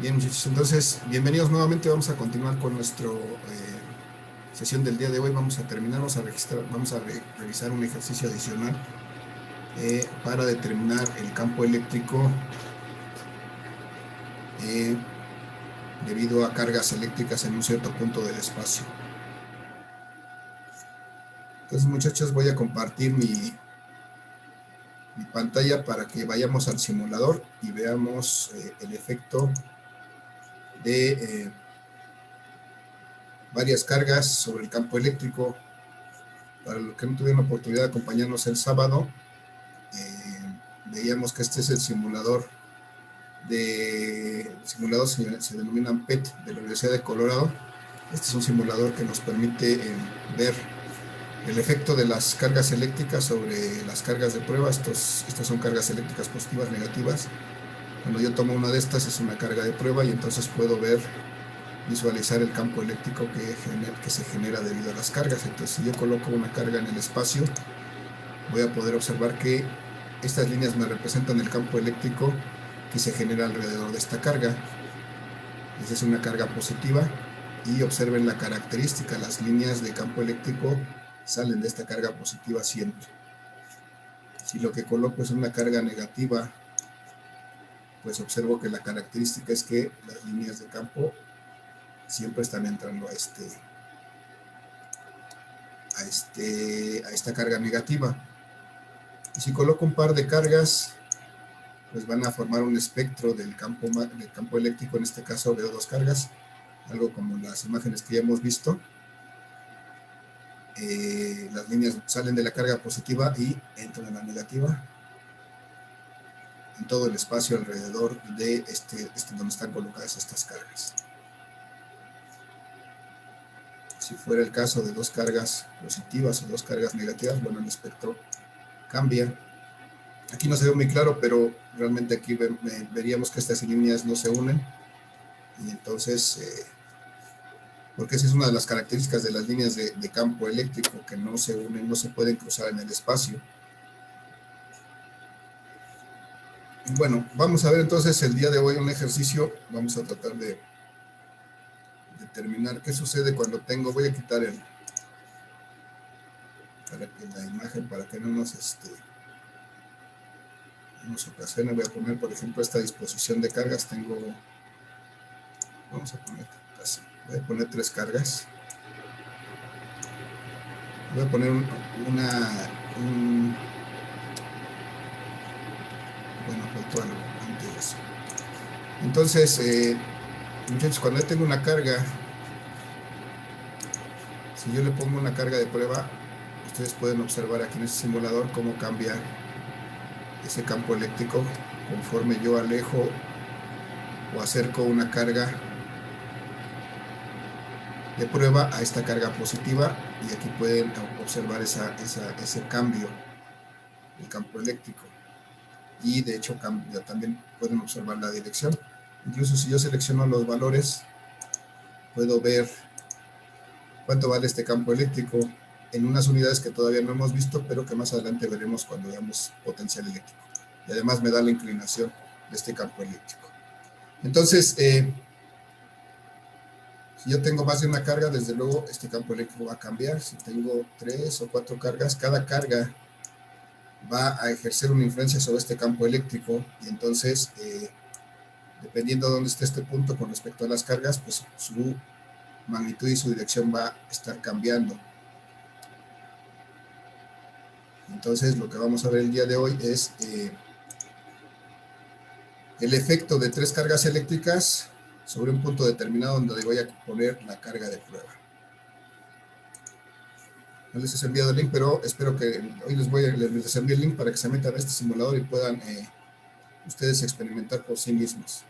Bien, muchachos, entonces, bienvenidos nuevamente. Vamos a continuar con nuestra sesión del día de hoy. Vamos a terminar, vamos a revisar un ejercicio adicional para determinar el campo eléctrico debido a cargas eléctricas en un cierto punto del espacio. Entonces, muchachos, voy a compartir mi pantalla para que vayamos al simulador y veamos el efecto de varias cargas sobre el campo eléctrico. Para los que no tuvieron la oportunidad de acompañarnos el sábado, veíamos que este es el simulador se denominan PET de la Universidad de Colorado. Este es un simulador que nos permite ver el efecto de las cargas eléctricas sobre las cargas de prueba. Estas son cargas eléctricas positivas, negativas. Cuando yo tomo una de estas es una carga de prueba y entonces puedo visualizar el campo eléctrico que se genera debido a las cargas. Entonces, si yo coloco una carga en el espacio, voy a poder observar que estas líneas me representan el campo eléctrico que se genera alrededor de esta carga. Esa es una carga positiva y observen la característica, las líneas de campo eléctrico salen de esta carga positiva siempre. Si lo que coloco es una carga negativa, pues observo que la característica es que las líneas de campo siempre están entrando a esta carga negativa. Y si coloco un par de cargas, pues van a formar un espectro del campo eléctrico. En este caso veo dos cargas, algo como las imágenes que ya hemos visto. Las líneas salen de la carga positiva y entran en la negativa en todo el espacio alrededor de donde están colocadas estas cargas. Si fuera el caso de dos cargas positivas o dos cargas negativas, bueno, el espectro cambia. Aquí no se ve muy claro, pero realmente aquí veríamos que estas líneas no se unen. Y entonces, porque esa es una de las características de las líneas de campo eléctrico, que no se unen, no se pueden cruzar en el espacio. Bueno, vamos a ver entonces el día de hoy un ejercicio. Vamos a tratar de determinar qué sucede cuando voy a quitar la imagen para que no nos ocasione. Voy a poner, por ejemplo, esta disposición de cargas. Vamos a poner así. Voy a poner tres cargas. Voy a poner bueno, faltó algo antes de eso. Entonces, muchachos, cuando yo tengo una carga, si yo le pongo una carga de prueba, ustedes pueden observar aquí en este simulador cómo cambia ese campo eléctrico conforme yo alejo o acerco una carga de prueba a esta carga positiva, y aquí pueden observar ese cambio del campo eléctrico. Y de hecho también pueden observar la dirección. Incluso si yo selecciono los valores, puedo ver cuánto vale este campo eléctrico en unas unidades que todavía no hemos visto, pero que más adelante veremos cuando veamos potencial eléctrico. Y además me da la inclinación de este campo eléctrico. Entonces, si yo tengo más de una carga, desde luego este campo eléctrico va a cambiar. Si tengo 3 o 4 cargas, cada carga va a ejercer una influencia sobre este campo eléctrico, y entonces, dependiendo de dónde esté este punto con respecto a las cargas, pues su magnitud y su dirección va a estar cambiando. Entonces, lo que vamos a ver el día de hoy es el efecto de tres cargas eléctricas sobre un punto determinado donde voy a poner la carga de prueba. No les he enviado el link, pero espero que hoy les envíe el link para que se metan a este simulador y puedan ustedes experimentar por sí mismos.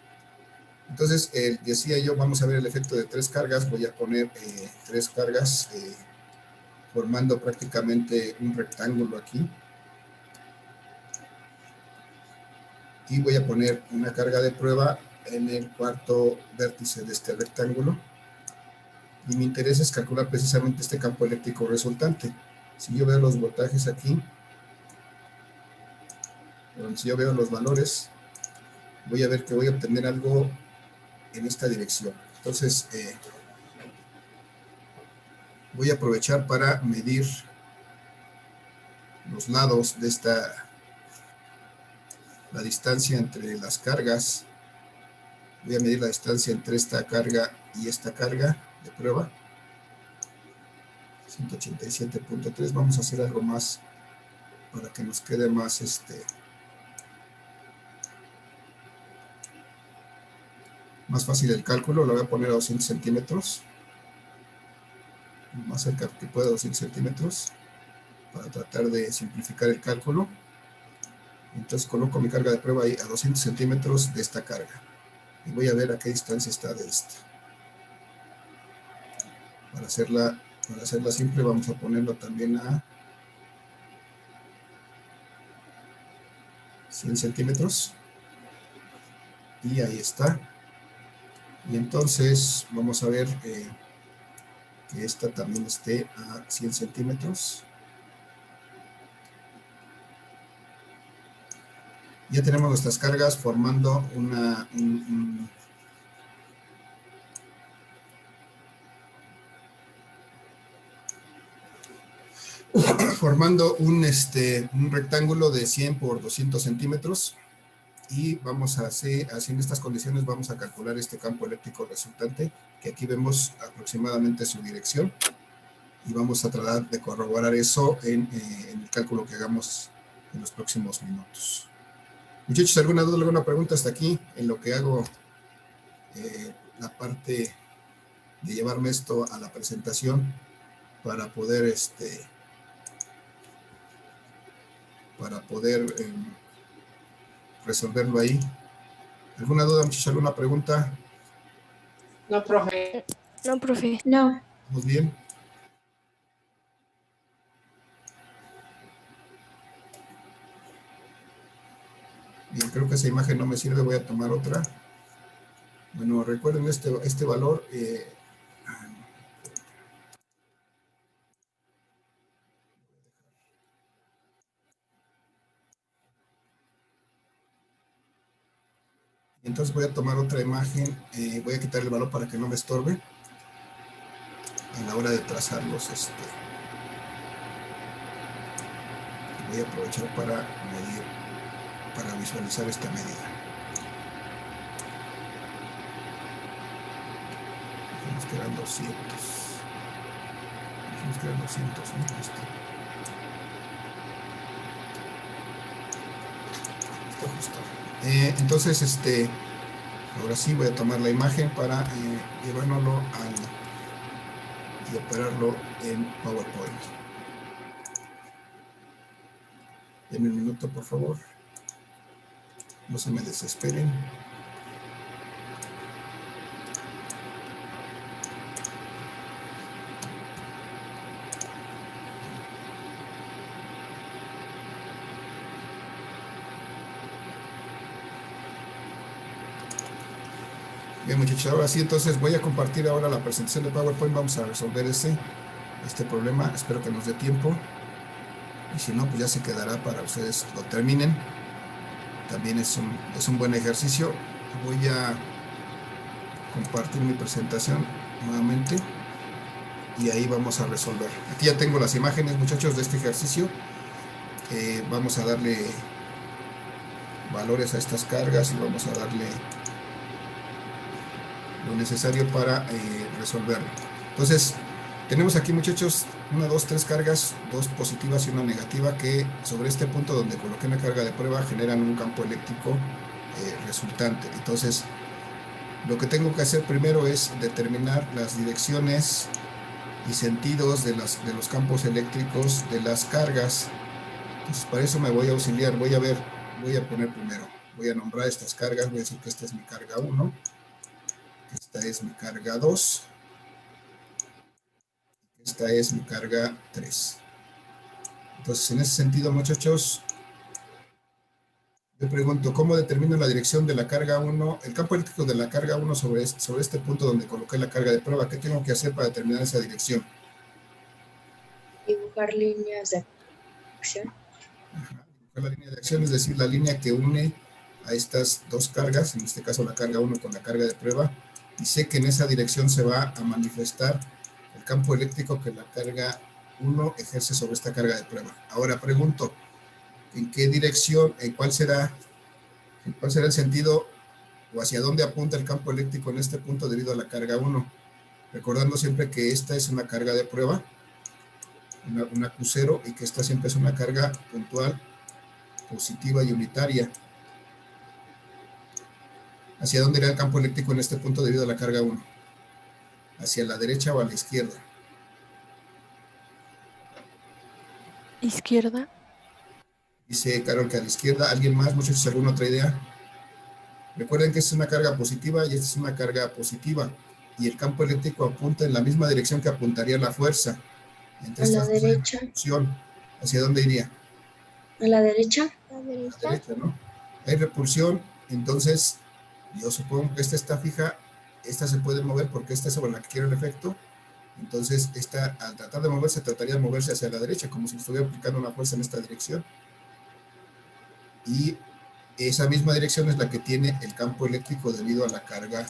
Entonces, decía yo, vamos a ver el efecto de tres cargas. Voy a poner tres cargas formando prácticamente un rectángulo aquí. Y voy a poner una carga de prueba en el cuarto vértice de este rectángulo. Y mi interés es calcular precisamente este campo eléctrico resultante. Si yo veo los voltajes aquí, si yo veo los valores, voy a ver que voy a obtener algo en esta dirección. Entonces, voy a aprovechar para medir los lados de la distancia entre las cargas. Voy a medir la distancia entre esta carga y esta carga de prueba. 187.3. Vamos a hacer algo más para que nos quede más más fácil el cálculo. Lo voy a poner a 200 centímetros. Más cerca que pueda, 200 centímetros. Para tratar de simplificar el cálculo. Entonces coloco mi carga de prueba ahí a 200 centímetros de esta carga. Y voy a ver a qué distancia está de esta. Para hacerla simple vamos a ponerlo también a 100 centímetros. Y ahí está. Y entonces vamos a ver que esta también esté a 100 centímetros. Ya tenemos nuestras cargas formando un rectángulo de 100 por 200 centímetros. Y vamos a hacer, así en estas condiciones vamos a calcular este campo eléctrico resultante, que aquí vemos aproximadamente su dirección, y vamos a tratar de corroborar eso en el cálculo que hagamos en los próximos minutos. Muchachos, ¿alguna duda, alguna pregunta hasta aquí en lo que hago la parte de llevarme esto a la presentación para poder resolverlo ahí? ¿Alguna duda, muchachos? ¿Alguna pregunta? No, profe. No, profe. No. ¿Estamos bien? Bien, creo que esa imagen no me sirve, voy a tomar otra. Bueno, recuerden este valor. Entonces voy a tomar otra imagen, voy a quitar el valor para que no me estorbe a la hora de trazarlos. Voy a aprovechar para medir, para visualizar esta medida. Dijimos que eran 200. Dijimos que eran 200, ¿no? Está justo. Entonces, ahora sí voy a tomar la imagen para llevárnoslo y operarlo en PowerPoint. Denme un minuto, por favor. No se me desesperen. Bien, muchachos, ahora sí, entonces voy a compartir ahora la presentación de PowerPoint. Vamos a resolver este problema. Espero que nos dé tiempo. Y si no, pues ya se quedará para ustedes lo terminen. También es un buen ejercicio. Voy a compartir mi presentación nuevamente. Y ahí vamos a resolver. Aquí ya tengo las imágenes, muchachos, de este ejercicio. Vamos a darle valores a estas cargas y vamos a darle lo necesario para resolverlo. Entonces, tenemos aquí, muchachos, 1, 2, 3 cargas, 2 positivas y 1 negativa, que sobre este punto donde coloqué una carga de prueba generan un campo eléctrico resultante. Entonces, lo que tengo que hacer primero es determinar las direcciones y sentidos de los campos eléctricos de las cargas. Entonces, para eso me voy a auxiliar. Voy a poner primero, voy a nombrar estas cargas. Voy a decir que esta es mi carga 1, esta es mi carga 2, esta es mi carga 3. Entonces, en ese sentido, muchachos, yo pregunto, ¿cómo determino la dirección de la carga 1, el campo eléctrico de la carga 1 sobre este punto donde coloqué la carga de prueba? ¿Qué tengo que hacer para determinar esa dirección? Dibujar líneas de acción. Ajá, dibujar la línea de acción, es decir, la línea que une a estas dos cargas, en este caso la carga 1 con la carga de prueba, y sé que en esa dirección se va a manifestar el campo eléctrico que la carga 1 ejerce sobre esta carga de prueba. Ahora pregunto, ¿en qué dirección, cuál será el sentido o hacia dónde apunta el campo eléctrico en este punto debido a la carga 1? Recordando siempre que esta es una carga de prueba, una Q0, y que esta siempre es una carga puntual, positiva y unitaria. ¿Hacia dónde irá el campo eléctrico en este punto debido a la carga 1? ¿Hacia la derecha o a la izquierda? Izquierda. Dice Carol que a la izquierda. ¿Alguien más, muchachos, alguna otra idea? Recuerden que esta es una carga positiva y esta es una carga positiva. Y el campo eléctrico apunta en la misma dirección que apuntaría la fuerza. A la derecha. ¿Hacia dónde iría? A la derecha. A la derecha, ¿no? Hay repulsión, entonces yo supongo que esta está fija, esta se puede mover porque esta es sobre la que quiero el efecto. Entonces, esta, al tratar de moverse, trataría de moverse hacia la derecha, como si estuviera aplicando una fuerza en esta dirección. Y esa misma dirección es la que tiene el campo eléctrico debido a la carga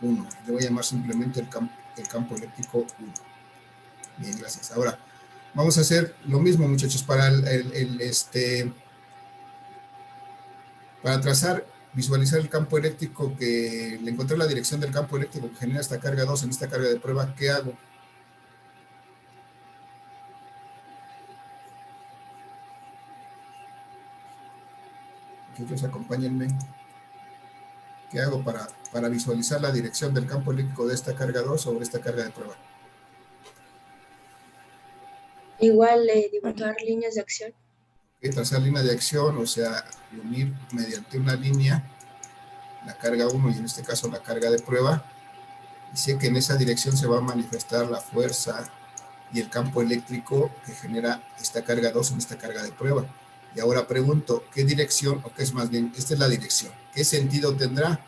1. Le voy a llamar simplemente el campo eléctrico 1. Bien, gracias. Ahora, vamos a hacer lo mismo, muchachos, para para trazar, visualizar el campo eléctrico que le encontré la dirección del campo eléctrico que genera esta carga 2 en esta carga de prueba. ¿Qué hago? Muchachos, acompáñenme. ¿Qué hago para visualizar la dirección del campo eléctrico de esta carga 2 sobre esta carga de prueba? Igual dibujar líneas de acción. Trazar línea de acción, o sea, unir mediante una línea la carga 1 y en este caso la carga de prueba. Y sé que en esa dirección se va a manifestar la fuerza y el campo eléctrico que genera esta carga 2 en esta carga de prueba. Y ahora pregunto, ¿qué dirección, o qué es más bien, esta es la dirección, qué sentido tendrá?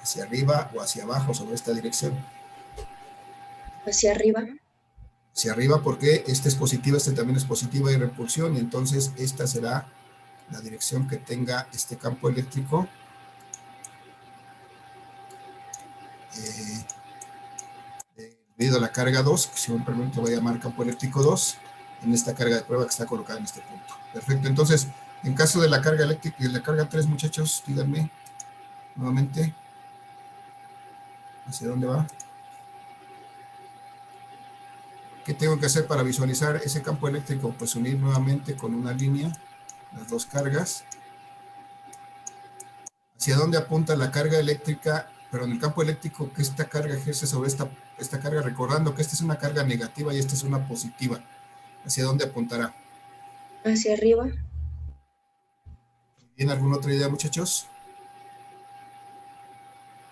¿Hacia arriba o hacia abajo sobre esta dirección? Hacia arriba. Hacia arriba porque esta es positiva, esta también es positiva y repulsión, y entonces esta será la dirección que tenga este campo eléctrico debido a la carga 2, que si me permite voy a llamar campo eléctrico 2, en esta carga de prueba que está colocada en este punto. Perfecto, entonces, en caso de la carga eléctrica y de la carga 3, muchachos, díganme nuevamente, ¿hacia dónde va? ¿Qué tengo que hacer para visualizar ese campo eléctrico? Pues unir nuevamente con una línea las dos cargas. ¿Hacia dónde apunta la carga eléctrica? Pero en el campo eléctrico que esta carga ejerce sobre esta carga, recordando que esta es una carga negativa y esta es una positiva. ¿Hacia dónde apuntará? Hacia arriba. ¿Tienen alguna otra idea, muchachos?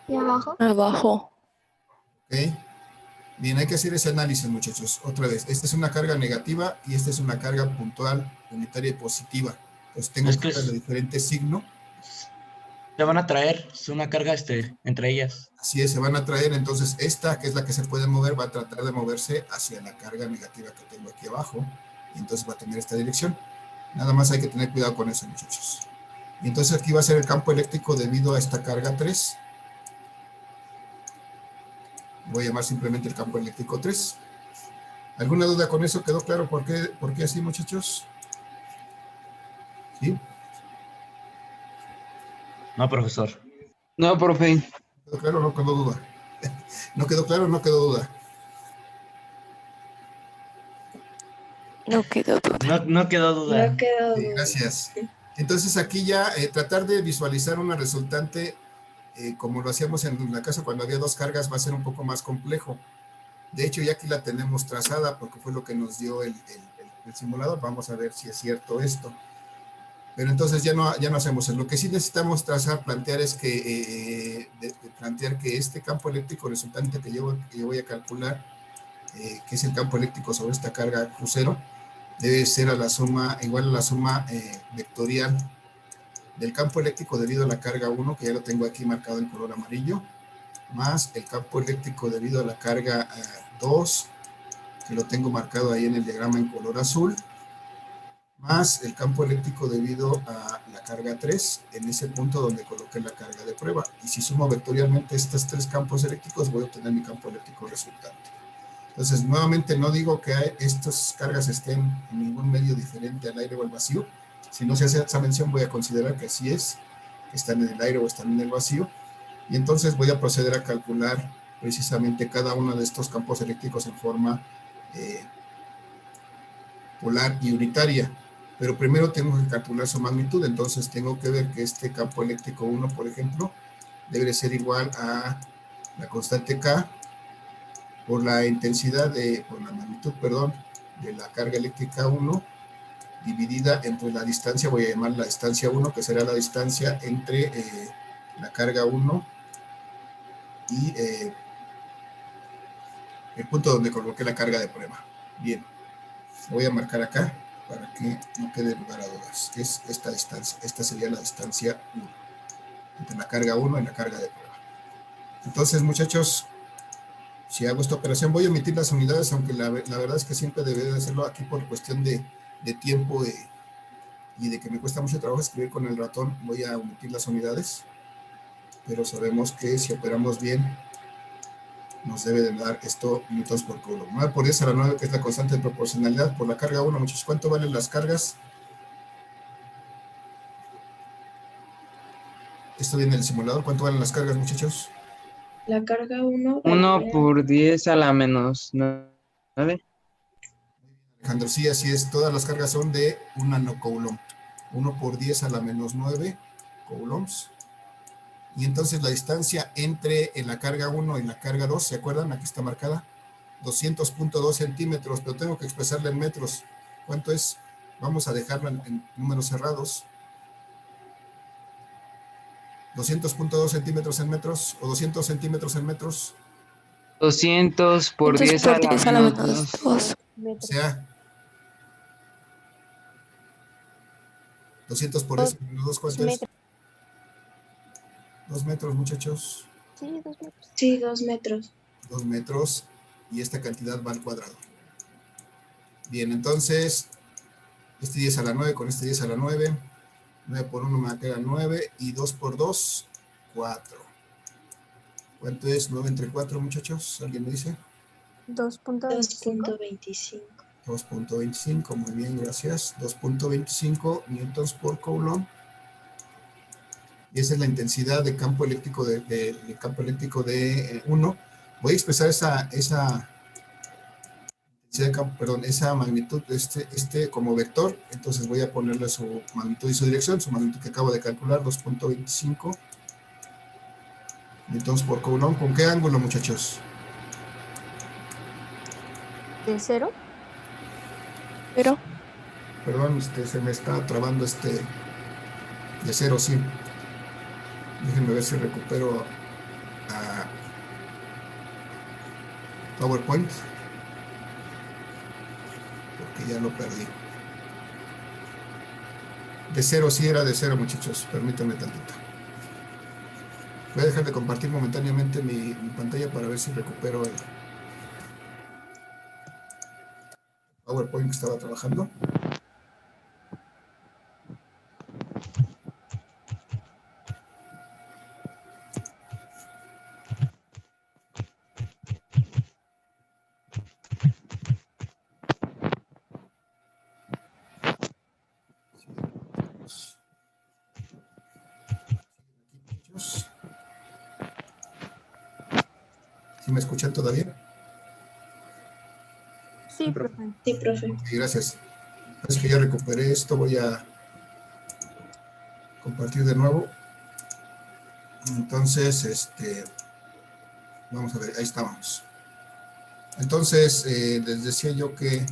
¿Y abajo? Abajo. Ok. Bien, hay que hacer ese análisis, muchachos. Otra vez, esta es una carga negativa y esta es una carga puntual, unitaria y positiva. Entonces tengo que darle diferente signo. Se van a traer, es una carga entre ellas. Así es, se van a traer. Entonces esta, que es la que se puede mover, va a tratar de moverse hacia la carga negativa que tengo aquí abajo. Y entonces va a tener esta dirección. Nada más hay que tener cuidado con eso, muchachos. Y entonces aquí va a ser el campo eléctrico debido a esta carga 3. Voy a llamar simplemente el campo eléctrico 3. ¿Alguna duda con eso? ¿Quedó claro por qué así, muchachos? ¿Sí? No, profesor. No, profe. ¿Quedó claro o no quedó duda? ¿No quedó claro o no quedó duda? No quedó duda. No quedó duda. No quedó Sí, duda. gracias. Entonces aquí ya tratar de visualizar una resultante como lo hacíamos en la casa cuando había dos cargas va a ser un poco más complejo. De hecho ya aquí la tenemos trazada porque fue lo que nos dio el simulador. Vamos a ver si es cierto esto. Pero entonces ya no hacemos eso. Lo que sí necesitamos trazar, plantear es que plantear que este campo eléctrico resultante que yo voy a calcular, que es el campo eléctrico sobre esta carga crucero, debe ser igual a la suma vectorial del campo eléctrico debido a la carga 1, que ya lo tengo aquí marcado en color amarillo, más el campo eléctrico debido a la carga 2, que lo tengo marcado ahí en el diagrama en color azul, más el campo eléctrico debido a la carga 3 en ese punto donde coloqué la carga de prueba. Y si sumo vectorialmente estos 3 campos eléctricos, voy a obtener mi campo eléctrico resultante. Entonces, nuevamente no digo que estas cargas estén en ningún medio diferente al aire o al vacío. Si no se hace esa mención, voy a considerar que así es, que están en el aire o están en el vacío. Y entonces voy a proceder a calcular precisamente cada uno de estos campos eléctricos en forma polar y unitaria. Pero primero tengo que calcular su magnitud, entonces tengo que ver que este campo eléctrico 1, por ejemplo, debe ser igual a la constante K por la intensidad por la magnitud, perdón, de la carga eléctrica 1 dividida entre la distancia, voy a llamar la distancia 1, que será la distancia entre la carga 1 y el punto donde coloqué la carga de prueba. Bien, voy a marcar acá para que no quede lugar a dudas. Es esta distancia, esta sería la distancia 1, entre la carga 1 y la carga de prueba. Entonces, muchachos, si hago esta operación, voy a omitir las unidades, aunque la verdad es que siempre debería de hacerlo aquí por cuestión de tiempo y de que me cuesta mucho trabajo escribir con el ratón, voy a omitir las unidades, pero sabemos que si operamos bien, nos debe de dar esto newtons por coulomb. 9 por 10 a la 9, que es la constante de proporcionalidad por la carga 1, muchachos. ¿Cuánto valen las cargas? Esto viene del simulador. ¿Cuánto valen las cargas, muchachos? La carga 1 1 por 10 a la menos 9. Alejandro, sí, así es. Todas las cargas son de 1 nanocoulomb. 1 por 10 a la menos 9 coulombs. Y entonces la distancia entre la carga 1 y la carga 2, ¿se acuerdan? Aquí está marcada. 200.2 centímetros, pero tengo que expresarla en metros. ¿Cuánto es? Vamos a dejarla en números cerrados. 200.2 centímetros en metros, o 200 centímetros en metros. 200 por 10 a la menos 2. O sea, 200 por 10 menos 2, ¿cuánto es? 2 metros, muchachos. Sí, 2 metros. 2 metros, y esta cantidad va al cuadrado. Bien, entonces, este 10 a la 9 con este 10 a la 9, 9 por 1 me va a quedar 9, y 2 por 2, 4. ¿Cuánto es 9 entre 4, muchachos? ¿Alguien me dice? 2.25. 2.25, muy bien, gracias. 2.25 newtons por coulomb. Y esa es la intensidad de campo eléctrico de 1. Voy a expresar esa magnitud, como vector. Entonces voy a ponerle su magnitud y su dirección, su magnitud que acabo de calcular, 2.25 newtons por coulomb. ¿Con qué ángulo, muchachos? ¿De 0? Pero, Perdón, se me está trabando de 0, sí. Déjenme ver si recupero a PowerPoint, porque ya lo perdí. De 0, sí era de 0, muchachos. Permítanme tantito. Voy a dejar de compartir momentáneamente mi pantalla para ver si recupero el PowerPoint que estaba trabajando. ¿Sí me escuchan todavía? Sí, profe. Sí, profe. Ok, gracias. Es que ya recuperé esto, voy a compartir de nuevo. Entonces, vamos a ver, ahí estamos. Entonces, les decía yo que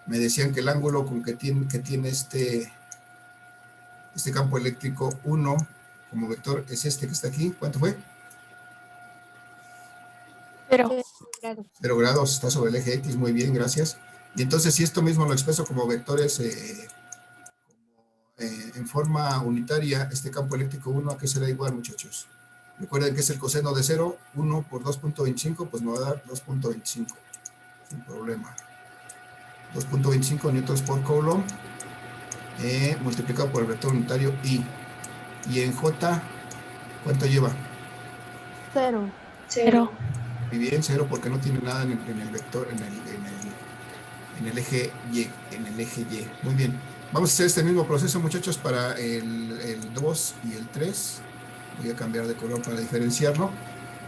me decían que el ángulo con que tiene este campo eléctrico 1 como vector es este que está aquí. ¿Cuánto fue? 0. 0 grados, está sobre el eje X, muy bien, gracias. Y entonces, si esto mismo lo expreso como vectores en forma unitaria, este campo eléctrico 1, ¿a qué será igual, muchachos? Recuerden que es el coseno de 0, 1 por 2.25, pues me va a dar 2.25, sin problema. 2.25 newtons por coulomb, multiplicado por el vector unitario I. Y en J, ¿cuánto lleva? 0. Cero. Muy bien, 0 porque no tiene nada en el vector, en el eje Y, Muy bien. Vamos a hacer este mismo proceso, muchachos, para el 2 y el 3. Voy a cambiar de color para diferenciarlo.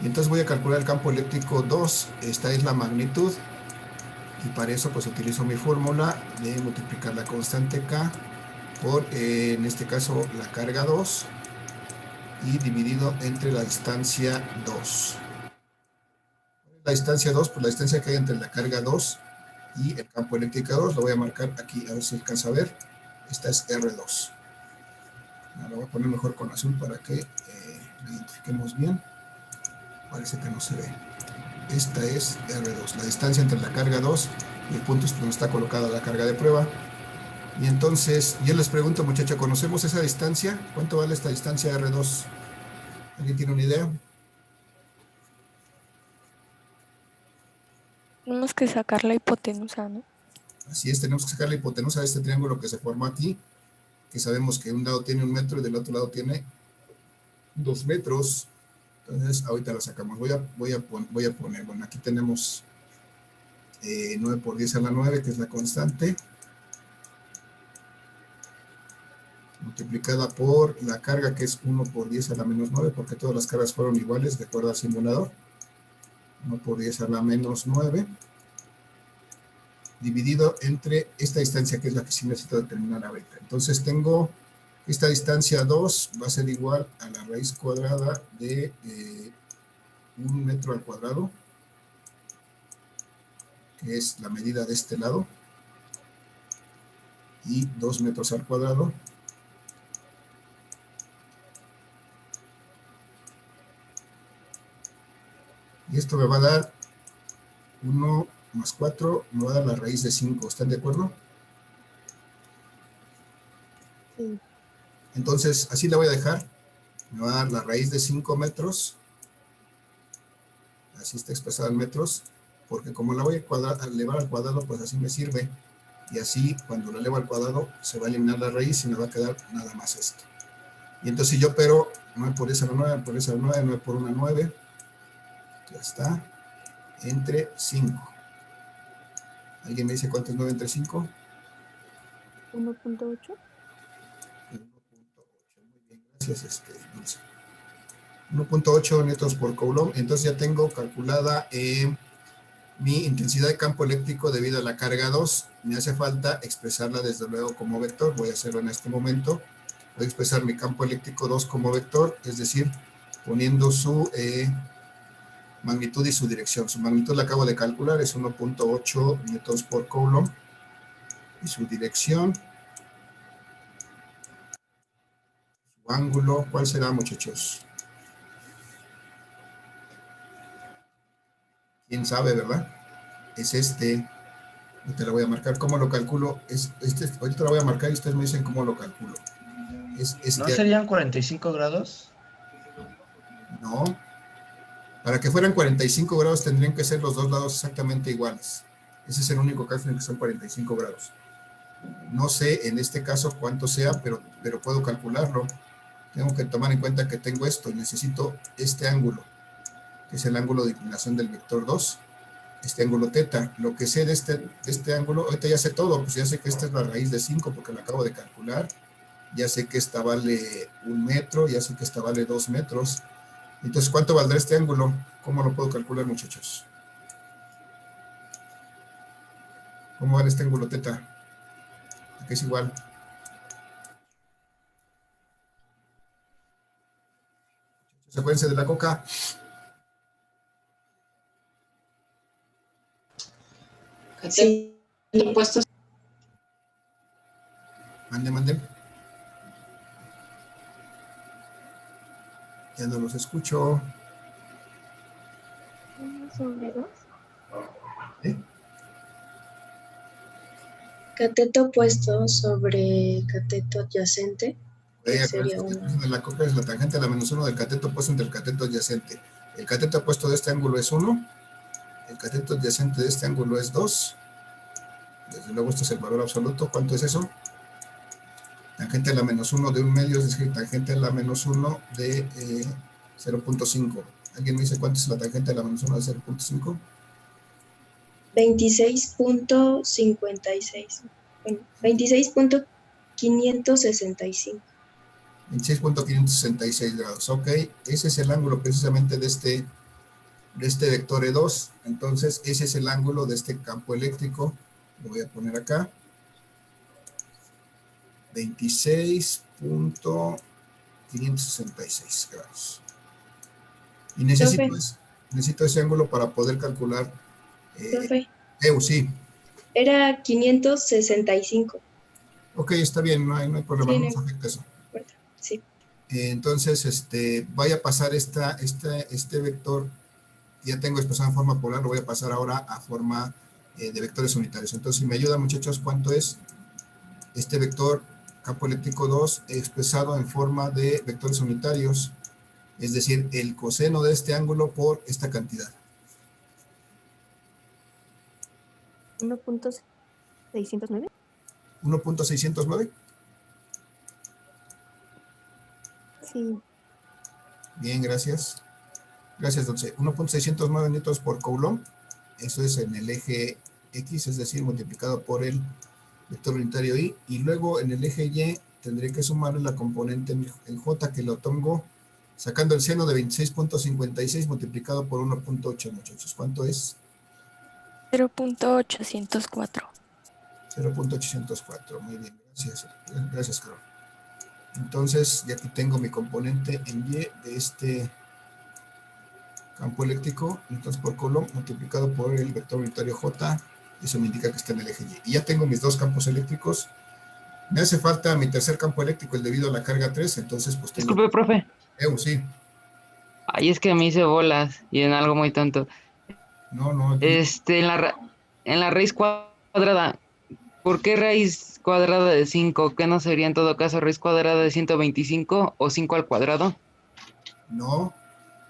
Y entonces voy a calcular el campo eléctrico 2. Esta es la magnitud. Y para eso pues utilizo mi fórmula de multiplicar la constante K por, en este caso, la carga 2 y dividido entre la distancia 2. La distancia 2, pues la distancia que hay entre la carga 2 y el campo eléctrico 2, lo voy a marcar aquí, a ver si alcanza a ver. Esta es R2. Lo voy a poner mejor con azul para que lo identifiquemos bien. Parece que no se ve. Esta es R2, la distancia entre la carga 2 y el punto donde está colocada la carga de prueba. Y entonces, yo les pregunto, muchachos, ¿conocemos esa distancia? ¿Cuánto vale esta distancia R2? ¿Alguien tiene una idea? Tenemos que sacar la hipotenusa, ¿no? Así es, tenemos que sacar la hipotenusa de este triángulo que se formó aquí, que sabemos que un lado tiene 1 metro y del otro lado tiene 2 metros. Entonces, ahorita la sacamos. Voy a poner, bueno, aquí tenemos 9 por 10 a la 9, que es la constante, multiplicada por la carga, que es 1 por 10 a la menos 9, porque todas las cargas fueron iguales, de acuerdo al simulador. 1 por 10 a la menos 9, dividido entre esta distancia, que es la que sí necesito determinar ahorita. Entonces tengo esta distancia 2, va a ser igual a la raíz cuadrada de 1 metro al cuadrado, que es la medida de este lado, y 2 metros al cuadrado, y esto me va a dar 1 más 4, me va a dar la raíz de 5. ¿Están de acuerdo? Sí. Entonces, así la voy a dejar. Me va a dar la raíz de 5 metros. Así está expresada en metros. Porque como la voy a elevar al cuadrado, pues así me sirve. Y así, cuando la elevo al cuadrado, se va a eliminar la raíz y me va a quedar nada más esto. Y entonces yo opero 9 por 10 a la 9, 9 por 10 a la 9, 9 por 1, 9. Ya está. Entre 5. ¿Alguien me dice cuánto es 9 entre 5? 1.8. 1.8. Muy bien, gracias, Dulce. 1.8 newtons por coulomb. Entonces ya tengo calculada mi intensidad de campo eléctrico debido a la carga 2. Me hace falta expresarla desde luego como vector. Voy a hacerlo en este momento. Voy a expresar mi campo eléctrico 2 como vector, es decir, poniendo su magnitud y su dirección. Su magnitud la acabo de calcular, es 1.8 newtons por coulomb. Y su dirección, su ángulo, ¿cuál será, muchachos? ¿Quién sabe, verdad? Es este. Te la voy a marcar. ¿Cómo lo calculo? Ahorita la voy a marcar y ustedes me dicen cómo lo calculo. Es este. ¿No serían 45 grados? No. Para que fueran 45 grados tendrían que ser los dos lados exactamente iguales. Ese es el único caso en el que son 45 grados. No sé en este caso cuánto sea, pero puedo calcularlo. Tengo que tomar en cuenta que tengo esto. Necesito este ángulo, que es el ángulo de inclinación del vector 2. Este ángulo teta. Lo que sé de este ángulo, ahorita ya sé todo, pues ya sé que esta es la raíz de 5 porque la acabo de calcular. Ya sé que esta vale 1 metro, ya sé que esta vale 2 metros. Entonces, ¿cuánto valdrá este ángulo? ¿Cómo lo puedo calcular, muchachos? ¿Cómo vale este ángulo teta? Aquí es igual. Secuencia de la coca. Sí. Puestos. Mande. Ya no los escucho. 1/2. ¿Eh? Cateto opuesto sobre cateto adyacente. Sería La coca es la tangente a la menos 1 del cateto opuesto entre el cateto adyacente. El cateto opuesto de este ángulo es 1. El cateto adyacente de este ángulo es 2. Desde luego este es el valor absoluto. ¿Cuánto es eso? Tangente a la menos 1 de un medio, es decir, tangente a la menos 1 de 0.5. ¿Alguien me dice cuánto es la tangente a la menos 1 de 0.5? 26.56. Bueno, 26.565. 26.566 grados. Ok, ese es el ángulo precisamente de este vector E2. Entonces, ese es el ángulo de este campo eléctrico. Lo voy a poner acá. 26.566 grados. Y necesito ese ángulo para poder calcular. Profe, Sí. era 565. Ok, está bien, no hay problema, Sí, no nos afecta eso. Sí. Entonces, vaya a pasar este vector, ya tengo expresado en forma polar, lo voy a pasar ahora a forma de vectores unitarios. Entonces, si me ayudan, muchachos, ¿cuánto es este vector campo eléctrico 2 expresado en forma de vectores unitarios? Es decir, el coseno de este ángulo por esta cantidad. 1.609. 1.609. Sí. Bien, gracias. Gracias, Dulce. 1.609 newtons por coulomb. Eso es en el eje X, es decir, multiplicado por el vector unitario Y. Y luego en el eje Y tendré que sumarle la componente en J, que lo tengo sacando el seno de 26.56 multiplicado por 1.8, muchachos. ¿Cuánto es? 0.804. 0.804. Muy bien, gracias. Gracias, Carol. Entonces, ya aquí tengo mi componente en Y de este campo eléctrico, entonces por coulomb multiplicado por el vector unitario J, eso me indica que está en el eje Y. Y ya tengo mis dos campos eléctricos. Me hace falta mi tercer campo eléctrico, el debido a la carga 3, entonces pues tengo... Disculpe, profe. Sí. Ay, es que me hice bolas y en algo muy tonto. No. En la raíz cuadrada, ¿por qué raíz cuadrada de 5? ¿Qué no sería en todo caso raíz cuadrada de 125 o 5 al cuadrado? No,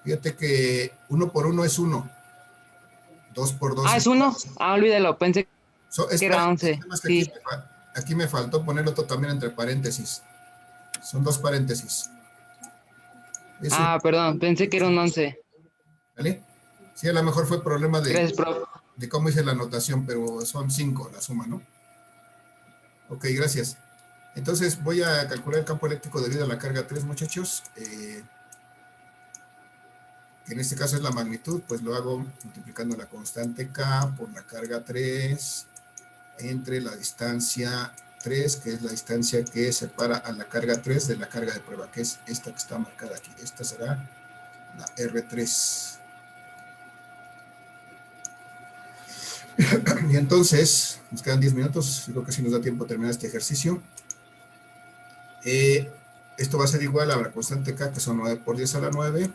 fíjate que 1 por 1 es 1. 2 por 2 Ah, es ¿es 1? 4. Ah, olvídalo, pensé que era 11. Nada más que Sí. aquí me faltó poner otro también entre paréntesis. Son dos paréntesis. Ah, perdón, pensé que era un 11. ¿Vale? Sí, a lo mejor fue problema Gracias, profe. de cómo hice la anotación, pero son 5 la suma, ¿no? Ok, gracias. Entonces voy a calcular el campo eléctrico debido a la carga 3, muchachos. Que en este caso es la magnitud, pues lo hago multiplicando la constante K por la carga 3 entre la distancia 3, que es la distancia que separa a la carga 3 de la carga de prueba, que es esta que está marcada aquí. Esta será la R3. Y entonces, nos quedan 10 minutos, creo que sí nos da tiempo de terminar este ejercicio. Esto va a ser igual a la constante K, que son 9 por 10 a la 9,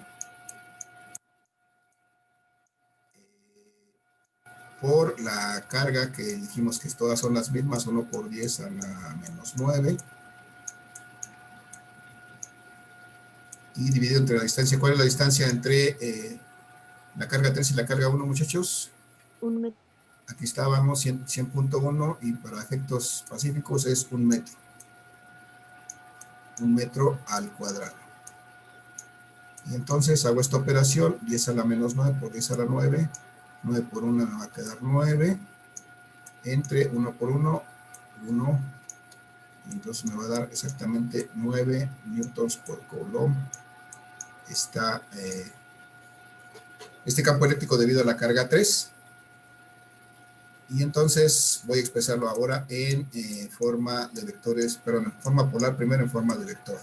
por la carga que dijimos que todas son las mismas, 1 por 10 a la menos 9, y dividido entre la distancia. ¿Cuál es la distancia entre la carga 3 y la carga 1, muchachos? 1 metro. Aquí estábamos, 100.1, y para efectos pacíficos es 1 metro. 1 metro al cuadrado. Y entonces hago esta operación, 10 a la menos 9 por 10 a la 9, 9 por 1 me va a quedar 9, entre 1 por 1, 1, y entonces me va a dar exactamente 9 newtons por coulomb. Está este campo eléctrico debido a la carga 3. Y entonces voy a expresarlo ahora en forma de vectores, perdón, en forma polar, primero en forma de vector.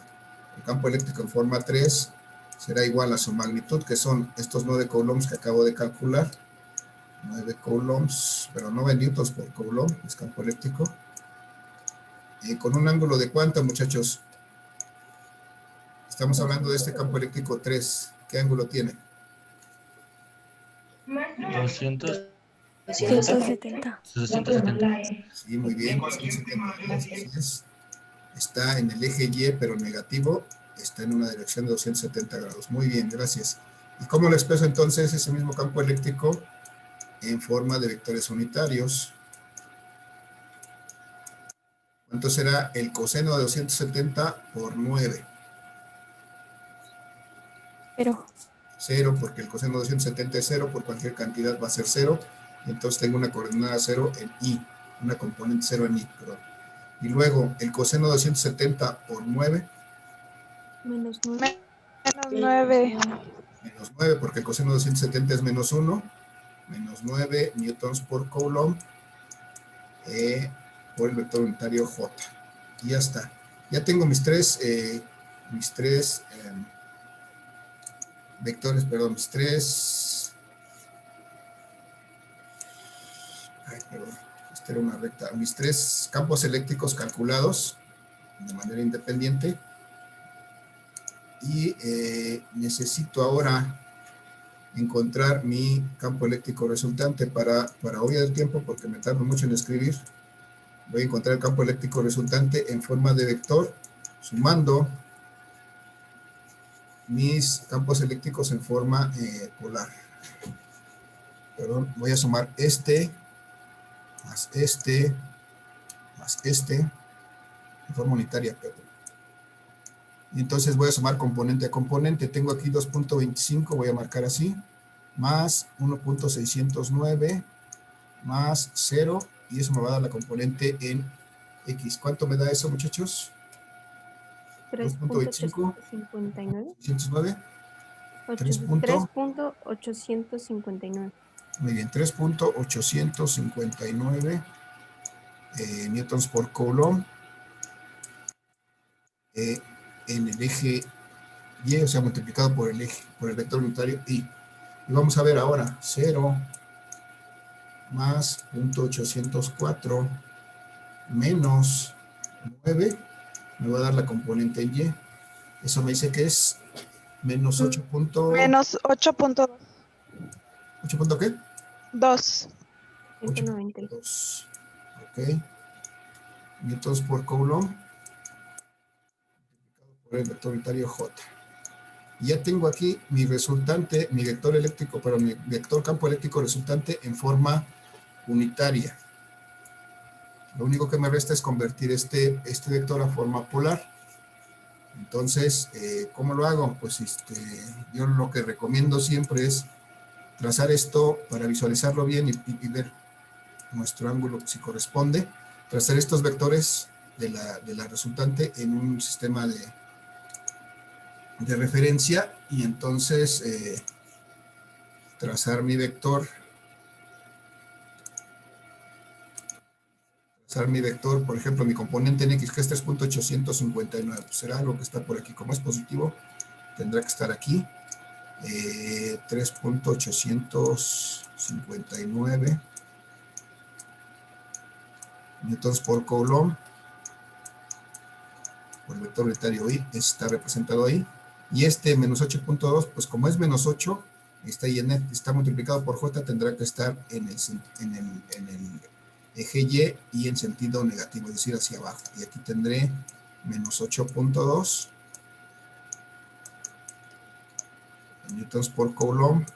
El campo eléctrico en forma 3 será igual a su magnitud, que son estos 9 coulombs que acabo de calcular. 9 coulombs, pero 9 newtons por coulomb, es campo eléctrico. Con un ángulo de ¿cuánto, muchachos? Estamos hablando de este campo eléctrico 3. ¿Qué ángulo tiene? 200. 170. 270. Sí, muy bien, 270 grados, así es. Está en el eje Y, pero negativo, está en una dirección de 270 grados. Muy bien, gracias. ¿Y cómo lo expreso entonces ese mismo campo eléctrico en forma de vectores unitarios? ¿Cuánto será el coseno de 270 por 9? Pero, 0, porque el coseno de 270 es 0, por cualquier cantidad va a ser 0. Entonces tengo una coordenada 0 en i, una componente 0 en i, perdón. Y luego el coseno de 270 por 9, Menos 9. Menos 9. menos 9, porque el coseno de 270 es menos 1, menos 9 newtons por coulomb por el vector unitario J. Y ya está. Ya tengo mis tres vectores, perdón, mis tres... Ay, perdón, esta era una recta. Mis tres campos eléctricos calculados de manera independiente. Y necesito ahora encontrar mi campo eléctrico resultante para hoy del tiempo, porque me tardo mucho en escribir. Voy a encontrar el campo eléctrico resultante en forma de vector, sumando mis campos eléctricos en forma polar. Perdón, voy a sumar este, más este, más este, en forma unitaria, perdón. Y entonces voy a sumar componente a componente. Tengo aquí 2.25, voy a marcar así, más 1.609, más 0, y eso me va a dar la componente en X. ¿Cuánto me da eso, muchachos? 2.25, 3.859. 609, 3.859. muy bien, 3.859 newtons por coulomb en el eje Y, o sea, multiplicado por el eje, por el vector unitario Y. Y vamos a ver ahora, 0 más 0.804 menos 9, me va a dar la componente en Y. Eso me dice que es menos 8. Menos 8.2. ¿8 punto qué? 2. 190. 2. Ok. Newtons por coulomb por el vector unitario J. Y ya tengo aquí mi resultante, mi vector eléctrico, pero mi vector campo eléctrico resultante en forma unitaria. Lo único que me resta es convertir este vector a forma polar. Entonces, ¿cómo lo hago? Pues yo lo que recomiendo siempre es trazar esto para visualizarlo bien y ver nuestro ángulo si corresponde. Trazar estos vectores de la resultante en un sistema de referencia, y entonces trazar mi vector, por ejemplo, mi componente en X, que es 3.859, pues será algo que está por aquí. Como es positivo, tendrá que estar aquí. 3.859 newtons por coulomb por el vector unitario Y, está representado ahí. Y este menos 8.2, pues como es menos 8, está multiplicado por J, tendrá que estar en el eje Y en sentido negativo, es decir, hacia abajo. Y aquí tendré menos 8.2 newtons por coulomb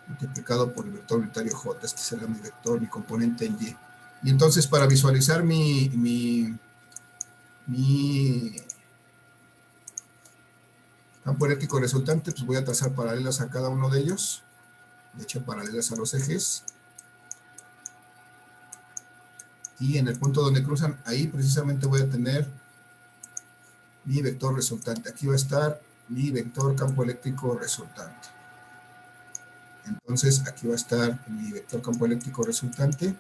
multiplicado por el vector unitario J. Este será mi vector, mi componente en Y. Y entonces, para visualizar mi campo eléctrico resultante, pues voy a trazar paralelas a cada uno de ellos. De hecho, paralelas a los ejes. Y en el punto donde cruzan, ahí precisamente voy a tener mi vector resultante. Aquí va a estar mi vector campo eléctrico resultante. Entonces, aquí va a estar mi vector campo eléctrico resultante.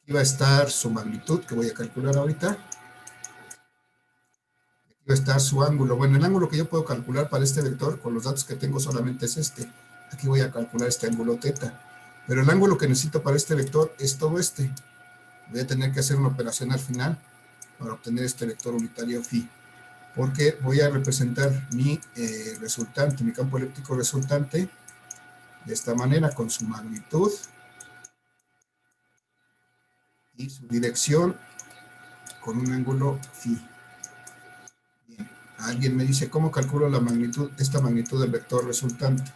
Aquí va a estar su magnitud, que voy a calcular ahorita. Aquí va a estar su ángulo. Bueno, el ángulo que yo puedo calcular para este vector, con los datos que tengo, solamente es este. Aquí voy a calcular este ángulo teta. Pero el ángulo que necesito para este vector es todo este. Voy a tener que hacer una operación al final para obtener este vector unitario phi. Porque voy a representar mi resultante, mi campo eléctrico resultante, de esta manera, con su magnitud y su dirección con un ángulo phi. Bien. Alguien me dice, ¿cómo calculo la magnitud, esta magnitud del vector resultante?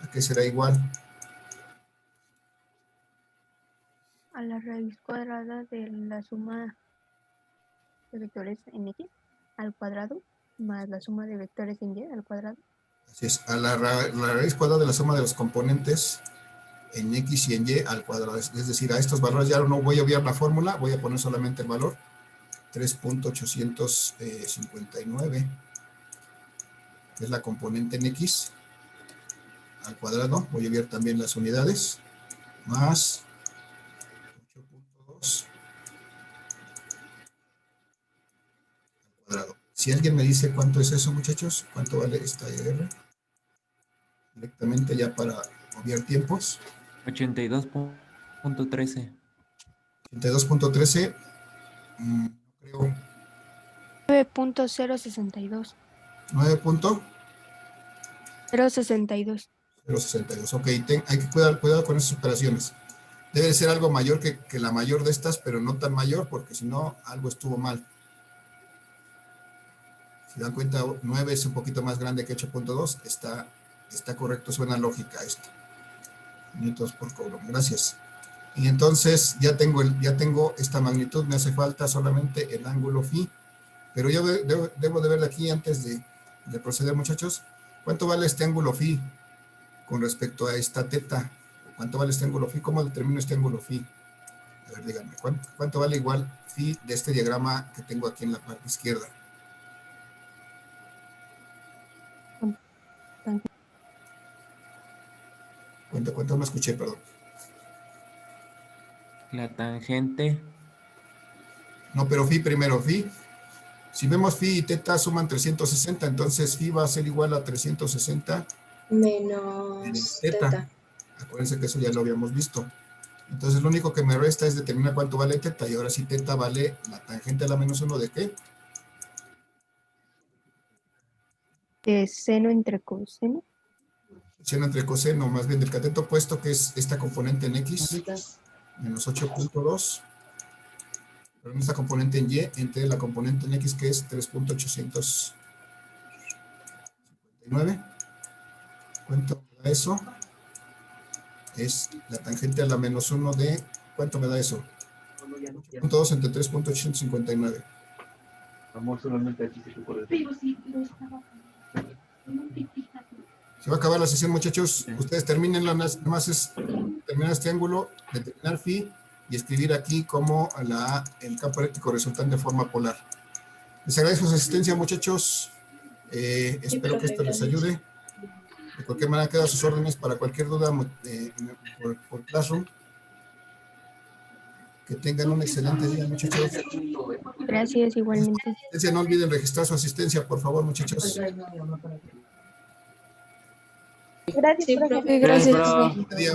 ¿A qué será igual? A la raíz raíz cuadrada de la suma de vectores en X al cuadrado más la suma de vectores en Y al cuadrado. Así es, a la raíz cuadrada de la suma de los componentes en X y en Y al cuadrado. Es decir, a estos valores ya no voy a obviar la fórmula, voy a poner solamente el valor 3.859, que es la componente en X al cuadrado. Voy a obviar también las unidades, más 8.2 al cuadrado. Si alguien me dice cuánto es eso, muchachos, cuánto vale esta R, directamente ya para obviar tiempos. 82.13. 82.13, no creo. 9.062. 9.062. 062. Ok, hay que cuidado con esas operaciones. Debe ser algo mayor que la mayor de estas, pero no tan mayor, porque si no, algo estuvo mal. Si dan cuenta, 9 es un poquito más grande que 8.2. Está correcto, suena lógica esto. Minutos por coulomb, gracias. Y entonces ya tengo esta magnitud, me hace falta solamente el ángulo phi. Pero yo debo de verlo aquí antes de proceder, muchachos. ¿Cuánto vale este ángulo phi con respecto a esta teta? ¿Cuánto vale este ángulo phi? ¿Cómo determino este ángulo phi? A ver, díganme, ¿cuánto vale igual phi de este diagrama que tengo aquí en la parte izquierda? ¿Cuánto me escuché, perdón? La tangente. No, pero phi primero, phi. Si vemos phi y teta suman 360, entonces phi va a ser igual a 360 menos teta. Acuérdense que eso ya lo habíamos visto. Entonces lo único que me resta es determinar cuánto vale teta. Y ahora sí teta vale la tangente a la menos 1 ¿de qué? De seno entre coseno. Seno entre coseno, más bien del cateto opuesto, que es esta componente en X, menos 8.2. Pero en esta componente en Y, entre la componente en X, que es 3.859. ¿Cuánto me da eso? Es la tangente a la menos 1 de... ¿Cuánto me da eso? 8.2 entre 3.859. Se va a acabar la sesión, muchachos. Ustedes terminen, nada más es terminar este ángulo, determinar phi y escribir aquí como el campo eléctrico resultante de forma polar. Les agradezco su asistencia, muchachos. Espero que esto les ayude. De cualquier manera, quedan sus órdenes para cualquier duda por Classroom. Que tengan un excelente día, muchachos. Gracias, igualmente. No olviden registrar su asistencia, por favor, muchachos. Gracias, profe. Gracias. Buen día,